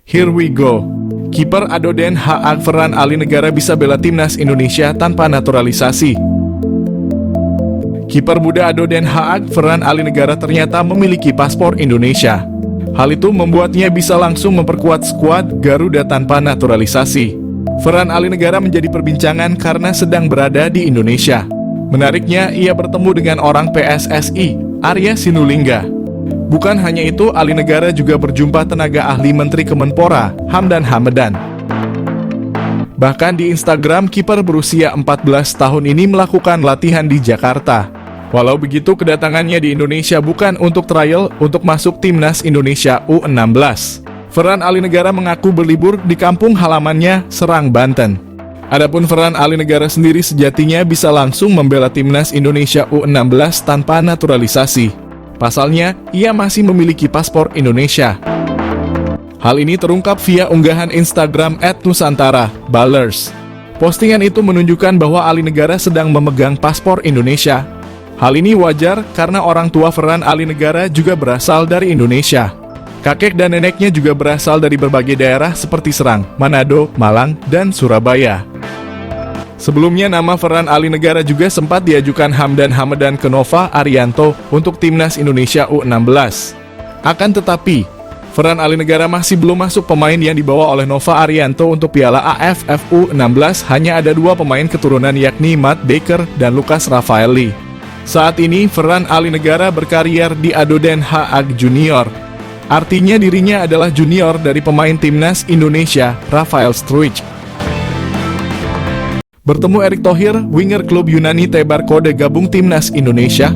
Here we go. Kiper Adoden Haag Ferran Ali Negara bisa bela timnas Indonesia tanpa naturalisasi. Kiper muda Adoden Haag Ferran Ali Negara ternyata memiliki paspor Indonesia. Hal itu membuatnya bisa langsung memperkuat skuad Garuda tanpa naturalisasi. Ferran Ali Negara menjadi perbincangan karena sedang berada di Indonesia. Menariknya, ia bertemu dengan orang PSSI, Arya Sinulinga. Bukan hanya itu, Ali Negara juga berjumpa tenaga ahli Menteri Kemenpora, Hamdan Hamadan. Bahkan di Instagram, kiper berusia 14 tahun ini melakukan latihan di Jakarta. Walau begitu, kedatangannya di Indonesia bukan untuk trial untuk masuk timnas Indonesia U16. Ferran Ali Negara mengaku berlibur di kampung halamannya, Serang, Banten. Adapun Ferran Ali Negara sendiri sejatinya bisa langsung membela timnas Indonesia U16 tanpa naturalisasi. Pasalnya, ia masih memiliki paspor Indonesia. Hal ini terungkap via unggahan Instagram @nusantara_ballers. Postingan itu menunjukkan bahwa Ali Negara sedang memegang paspor Indonesia. Hal ini wajar karena orang tua Ferran Ali Negara juga berasal dari Indonesia. Kakek dan neneknya juga berasal dari berbagai daerah seperti Serang, Manado, Malang, dan Surabaya. Sebelumnya, nama Ferran Ali Negara juga sempat diajukan Hamdan Hamadan ke Nova Arianto untuk timnas Indonesia U16. Akan tetapi, Ferran Ali Negara masih belum masuk pemain yang dibawa oleh Nova Arianto untuk Piala AFF U16. Hanya ada 2 pemain keturunan yakni Matt Baker dan Lucas Rafaeli. Saat ini, Ferran Ali Negara berkarier di Adoden Haag Junior. Artinya dirinya adalah junior dari pemain timnas Indonesia, Rafael Struijk. Bertemu Erick Thohir, winger klub Yunani Tebar Kode gabung timnas Indonesia.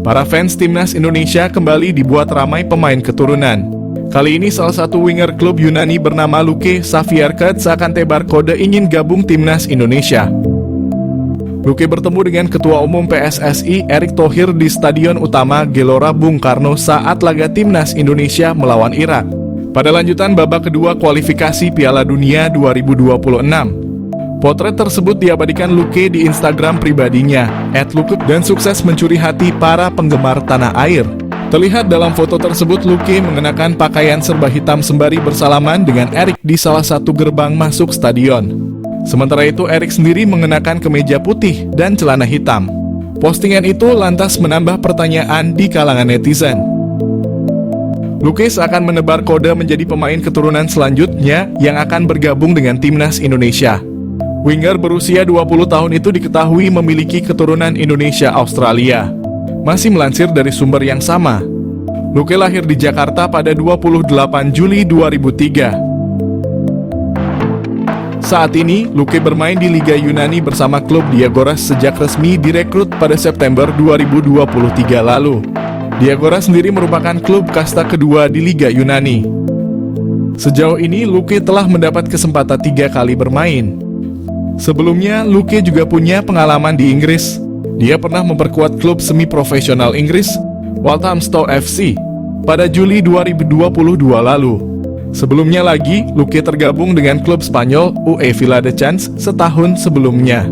Para fans timnas Indonesia kembali dibuat ramai pemain keturunan. Kali ini salah satu winger klub Yunani bernama Luke Savierket seakan Tebar Kode ingin gabung timnas Indonesia. Luke bertemu dengan Ketua Umum PSSI Erick Thohir di Stadion Utama Gelora Bung Karno saat laga timnas Indonesia melawan Irak pada lanjutan babak kedua kualifikasi Piala Dunia 2026. Potret tersebut diabadikan Luke di Instagram pribadinya @luke dan sukses mencuri hati para penggemar tanah air. Terlihat dalam foto tersebut Luke mengenakan pakaian serba hitam sembari bersalaman dengan Erick di salah satu gerbang masuk stadion. Sementara itu, Erick sendiri mengenakan kemeja putih dan celana hitam. Postingan itu lantas menambah pertanyaan di kalangan netizen. Luke akan menebar kode menjadi pemain keturunan selanjutnya yang akan bergabung dengan timnas Indonesia. Winger berusia 20 tahun itu diketahui memiliki keturunan Indonesia-Australia. Masih melansir dari sumber yang sama, Luke lahir di Jakarta pada 28 Juli 2003. Saat ini, Luke bermain di Liga Yunani bersama klub Diagoras sejak resmi direkrut pada September 2023 lalu. Diagoras sendiri merupakan klub kasta kedua di Liga Yunani. Sejauh ini, Luke telah mendapat kesempatan 3 kali bermain. Sebelumnya, Luke juga punya pengalaman di Inggris. Dia pernah memperkuat klub semi-profesional Inggris, Walthamstow FC, pada Juli 2022 lalu. Sebelumnya lagi, Luke tergabung dengan klub Spanyol UE Viladecans setahun sebelumnya.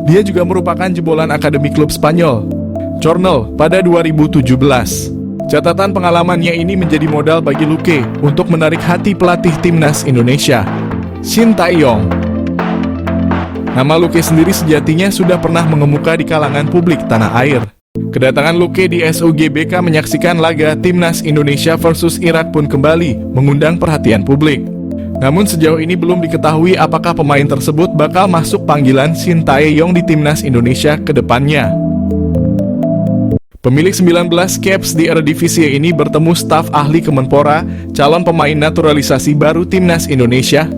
Dia juga merupakan jebolan akademi klub Spanyol, Cornell, pada 2017. Catatan pengalamannya ini menjadi modal bagi Luke untuk menarik hati pelatih timnas Indonesia, Shin Tae-yong. Nama Luke sendiri sejatinya sudah pernah mengemuka di kalangan publik tanah air. Kedatangan Luke di SUGBK menyaksikan laga timnas Indonesia versus Irak pun kembali mengundang perhatian publik. Namun sejauh ini belum diketahui apakah pemain tersebut bakal masuk panggilan Shin Tae-yong di timnas Indonesia ke depannya. Pemilik 19 caps di Eredivisie ini bertemu staf ahli Kemenpora, calon pemain naturalisasi baru timnas Indonesia.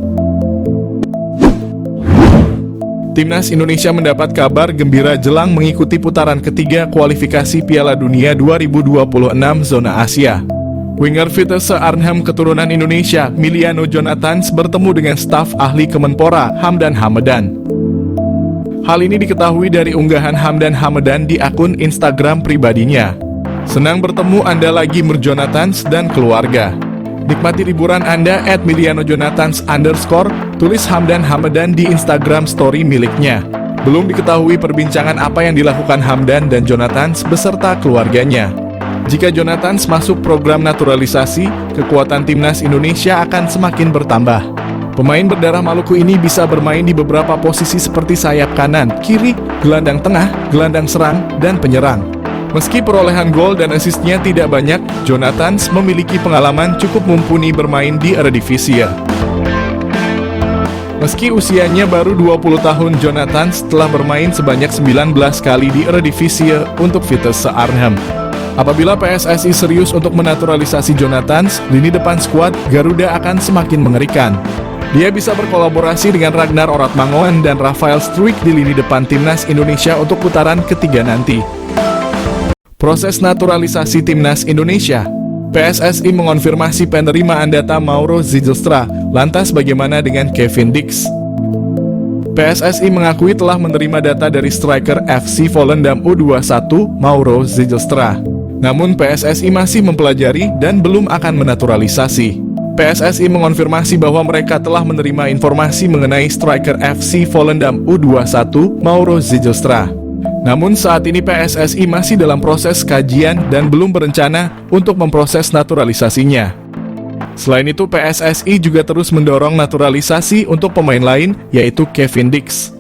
Timnas Indonesia mendapat kabar gembira jelang mengikuti putaran ketiga kualifikasi Piala Dunia 2026 zona Asia. Winger Vitesse Arnhem keturunan Indonesia, Miliano Jonathans bertemu dengan staf ahli Kemenpora, Hamdan Hamadan. Hal ini diketahui dari unggahan Hamdan Hamadan di akun Instagram pribadinya. Senang bertemu Anda lagi Jonathans dan keluarga. Nikmati liburan Anda @milianojonathans_, tulis Hamdan Hamadan di Instagram story miliknya. Belum diketahui perbincangan apa yang dilakukan Hamdan dan Jonathans beserta keluarganya. Jika Jonathan masuk program naturalisasi, kekuatan timnas Indonesia akan semakin bertambah. Pemain berdarah Maluku ini bisa bermain di beberapa posisi seperti sayap kanan, kiri, gelandang tengah, gelandang serang, dan penyerang. Meski perolehan gol dan asisnya tidak banyak, Jonathan memiliki pengalaman cukup mumpuni bermain di Eredivisie. Meski usianya baru 20 tahun, Jonathan telah bermain sebanyak 19 kali di Eredivisie untuk Vitesse Arnhem. Apabila PSSI serius untuk menaturalisasi Jonathan, lini depan skuad Garuda akan semakin mengerikan. Dia bisa berkolaborasi dengan Ragnar Oratmangoen dan Rafael Struijk di lini depan timnas Indonesia untuk putaran ketiga nanti. Proses naturalisasi timnas Indonesia. PSSI mengonfirmasi penerimaan data Mauro Zijlstra. Lantas bagaimana dengan Kevin Dix? PSSI mengakui telah menerima data dari striker FC Volendam U21 Mauro Zijlstra. Namun PSSI masih mempelajari dan belum akan menaturalisasi. PSSI mengonfirmasi bahwa mereka telah menerima informasi mengenai striker FC Volendam U21 Mauro Zijlstra. Namun saat ini PSSI masih dalam proses kajian dan belum berencana untuk memproses naturalisasinya. Selain itu, PSSI juga terus mendorong naturalisasi untuk pemain lain, yaitu Kevin Dix.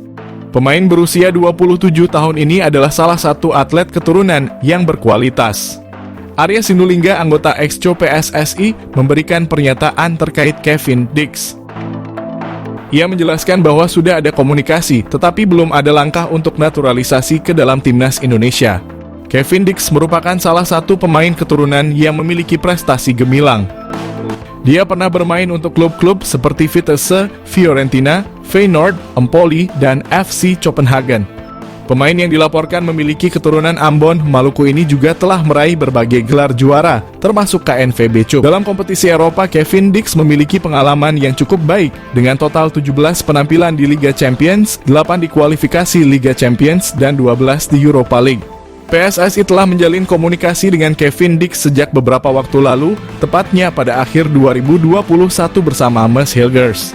Pemain berusia 27 tahun ini adalah salah satu atlet keturunan yang berkualitas. Arya Sinulinga, anggota Exco PSSI, memberikan pernyataan terkait Kevin Dix. Ia menjelaskan bahwa sudah ada komunikasi, tetapi belum ada langkah untuk naturalisasi ke dalam timnas Indonesia. Kevin Dix merupakan salah satu pemain keturunan yang memiliki prestasi gemilang. Dia pernah bermain untuk klub-klub seperti Vitesse, Fiorentina, Feyenoord, Empoli, dan FC Copenhagen. Pemain yang dilaporkan memiliki keturunan Ambon, Maluku ini juga telah meraih berbagai gelar juara, termasuk KNVB Cup. Dalam kompetisi Eropa, Kevin Dix memiliki pengalaman yang cukup baik, dengan total 17 penampilan di Liga Champions, 8 di kualifikasi Liga Champions, dan 12 di Europa League. PSSI telah menjalin komunikasi dengan Kevin Dix sejak beberapa waktu lalu, tepatnya pada akhir 2021 bersama Mes Hilgers.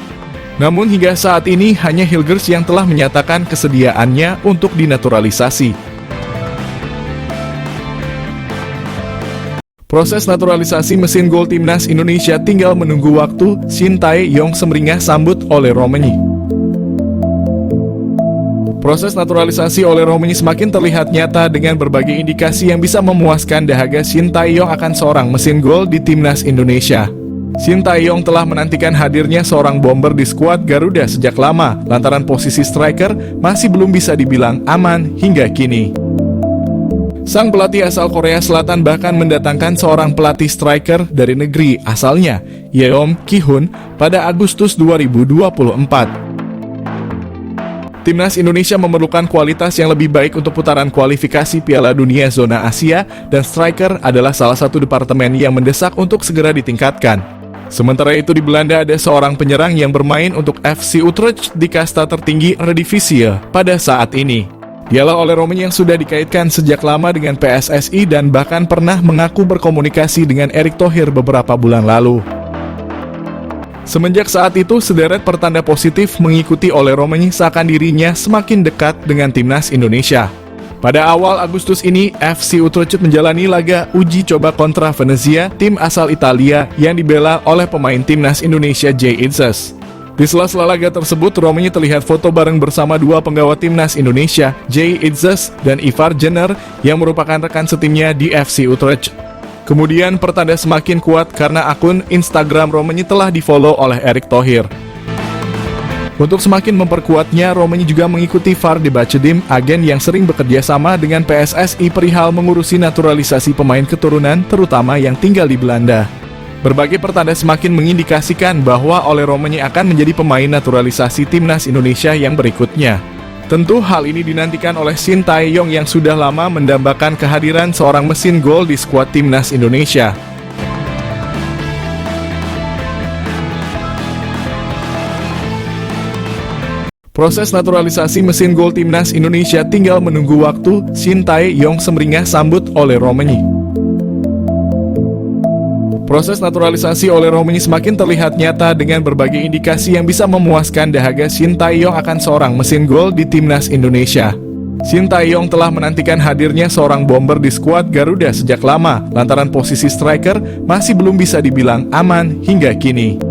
Namun hingga saat ini hanya Hilgers yang telah menyatakan kesediaannya untuk dinaturalisasi. Proses naturalisasi mesin gol timnas Indonesia tinggal menunggu waktu. Shin Tae-yong semeringah sambut oleh Romani. Proses naturalisasi oleh Romani semakin terlihat nyata dengan berbagai indikasi yang bisa memuaskan dahaga Shin Tae-yong akan seorang mesin gol di timnas Indonesia. Shin Tae-yong telah menantikan hadirnya seorang bomber di skuad Garuda sejak lama, lantaran posisi striker masih belum bisa dibilang aman hingga kini. Sang pelatih asal Korea Selatan bahkan mendatangkan seorang pelatih striker dari negeri asalnya, Yeom Ki-hun, pada Agustus 2024. Timnas Indonesia memerlukan kualitas yang lebih baik untuk putaran kualifikasi Piala Dunia Zona Asia, dan striker adalah salah satu departemen yang mendesak untuk segera ditingkatkan. Sementara itu di Belanda ada seorang penyerang yang bermain untuk FC Utrecht di kasta tertinggi Eredivisie pada saat ini. Dialah Ole Romani yang sudah dikaitkan sejak lama dengan PSSI dan bahkan pernah mengaku berkomunikasi dengan Erick Thohir beberapa bulan lalu. Semenjak saat itu, sederet pertanda positif mengikuti Ole Romani seakan dirinya semakin dekat dengan timnas Indonesia. Pada awal Agustus ini, FC Utrecht menjalani laga uji coba kontra Venezia, tim asal Italia yang dibela oleh pemain timnas Indonesia Jay Itzes. Di sela-sela laga tersebut, Romani terlihat foto bareng bersama dua penggawa timnas Indonesia, Jay Itzes dan Ivar Jenner, yang merupakan rekan setimnya di FC Utrecht. Kemudian pertanda semakin kuat karena akun Instagram Romani telah di-follow oleh Erick Thohir. Untuk semakin memperkuatnya, Romani juga mengikuti Vardy Bachedim, agen yang sering bekerja sama dengan PSSI perihal mengurusi naturalisasi pemain keturunan, terutama yang tinggal di Belanda. Berbagai pertanda semakin mengindikasikan bahwa Ole Romani akan menjadi pemain naturalisasi timnas Indonesia yang berikutnya. Tentu hal ini dinantikan oleh Shin Tae-yong yang sudah lama mendambakan kehadiran seorang mesin gol di skuad timnas Indonesia. Proses naturalisasi mesin gol timnas Indonesia tinggal menunggu waktu. Shin Tae-yong semeringah sambut Ole Romani. Proses naturalisasi Ole Romani semakin terlihat nyata dengan berbagai indikasi yang bisa memuaskan dahaga Shin Tae-yong akan seorang mesin gol di timnas Indonesia. Shin Tae-yong telah menantikan hadirnya seorang bomber di skuad Garuda sejak lama, lantaran posisi striker masih belum bisa dibilang aman hingga kini.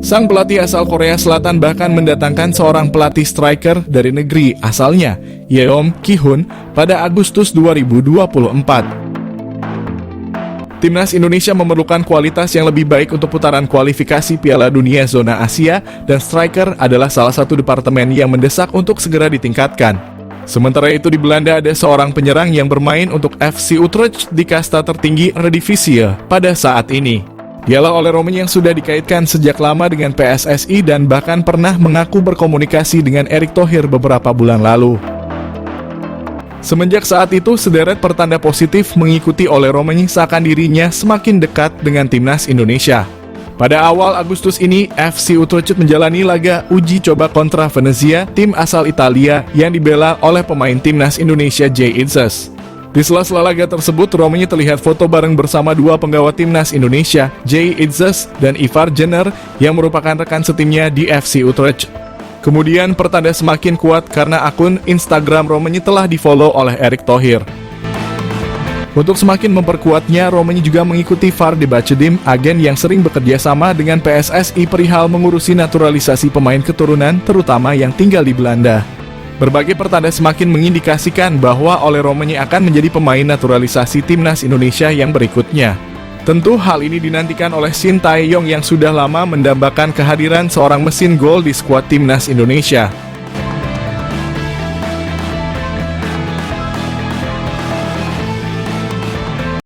Sang pelatih asal Korea Selatan bahkan mendatangkan seorang pelatih striker dari negeri asalnya, Yeom Ki-hun, pada Agustus 2024. Timnas Indonesia memerlukan kualitas yang lebih baik untuk putaran kualifikasi Piala Dunia Zona Asia, dan striker adalah salah satu departemen yang mendesak untuk segera ditingkatkan. Sementara itu di Belanda ada seorang penyerang yang bermain untuk FC Utrecht di kasta tertinggi Eredivisie pada saat ini. Dialah Ole Romein yang sudah dikaitkan sejak lama dengan PSSI dan bahkan pernah mengaku berkomunikasi dengan Erick Thohir beberapa bulan lalu. Semenjak saat itu, sederet pertanda positif mengikuti Ole Romein seakan dirinya semakin dekat dengan timnas Indonesia. Pada awal Agustus ini, FC Utrecht menjalani laga uji coba kontra Venezia, tim asal Italia yang dibela oleh pemain timnas Indonesia Jay Itzes. Di sela-sela laga tersebut, Romein terlihat foto bareng bersama dua penggawa timnas Indonesia, Jay Itzes dan Ivar Jenner, yang merupakan rekan setimnya di FC Utrecht. Kemudian pertanda semakin kuat karena akun Instagram Romein telah di-follow oleh Erick Thohir. Untuk semakin memperkuatnya, Romein juga mengikuti Vardy Bacediem, agen yang sering bekerja sama dengan PSSI perihal mengurusi naturalisasi pemain keturunan, terutama yang tinggal di Belanda. Berbagai pertanda semakin mengindikasikan bahwa Ole Romein akan menjadi pemain naturalisasi timnas Indonesia yang berikutnya. Tentu hal ini dinantikan oleh Shin Tae-yong yang sudah lama mendambakan kehadiran seorang mesin gol di skuad timnas Indonesia.